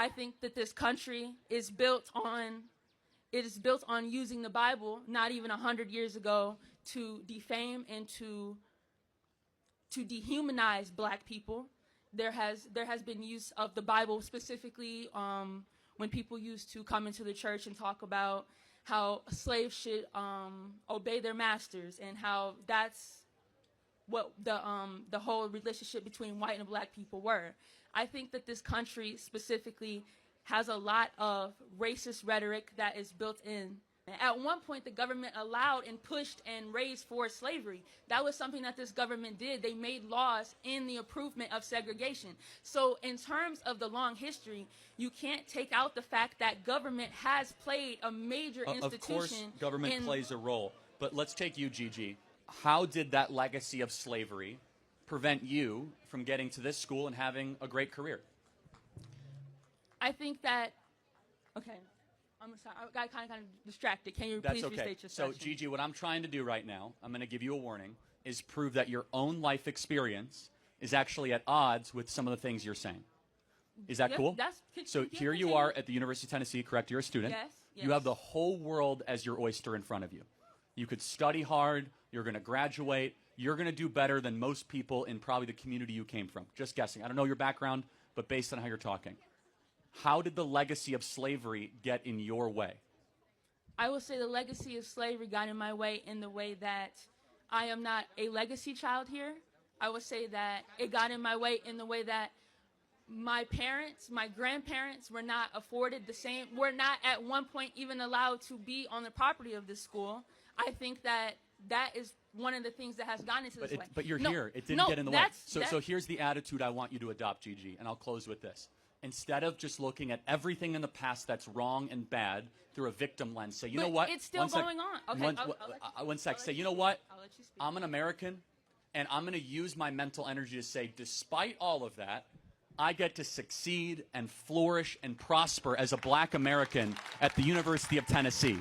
I think that this country is built on using the Bible, not even 100 years ago, to defame and to dehumanize black people. There has been use of the Bible specifically when people used to come into the church and talk about how slaves should obey their masters, and how that's what the whole relationship between white and black people were. I think that this country specifically has a lot of racist rhetoric that is built in. At one point, the government allowed and pushed and raised for slavery. That was something that this government did. They made laws in the improvement of segregation. So in terms of the long history, you can't take out the fact that government has played a major institution. Of course, government plays a role. But let's take you, Gigi. How did that legacy of slavery prevent you from getting to this school and having a great career? I think that, okay, I'm sorry, I got kind of distracted. Can you please restate your question? So, Gigi, what I'm trying to do right now, I'm going to give you a warning, is prove that your own life experience is actually at odds with some of the things you're saying. Is that cool? So here you are at the University of Tennessee, correct? You're a student. Yes. You have the whole world as your oyster in front of you. You could study hard. You're going to graduate. You're going to do better than most people in probably the community you came from. Just guessing. I don't know your background, but based on how you're talking. How did the legacy of slavery get in your way? I will say the legacy of slavery got in my way in the way that I am not a legacy child here. I would say that it got in my way in the way that my parents, my grandparents were not afforded the same, were not at one point even allowed to be on the property of this school. I think that is one of the things that has gotten into this way. But you're here. It didn't get in the way. So here's the attitude I want you to adopt, Gigi, and I'll close with this. Instead of just looking at everything in the past that's wrong and bad through a victim lens, say, you know what? It's still going on. Okay, one sec. Say, you know what? I'm an American, and I'm going to use my mental energy to say, despite all of that, I get to succeed and flourish and prosper as a black American at the University of Tennessee.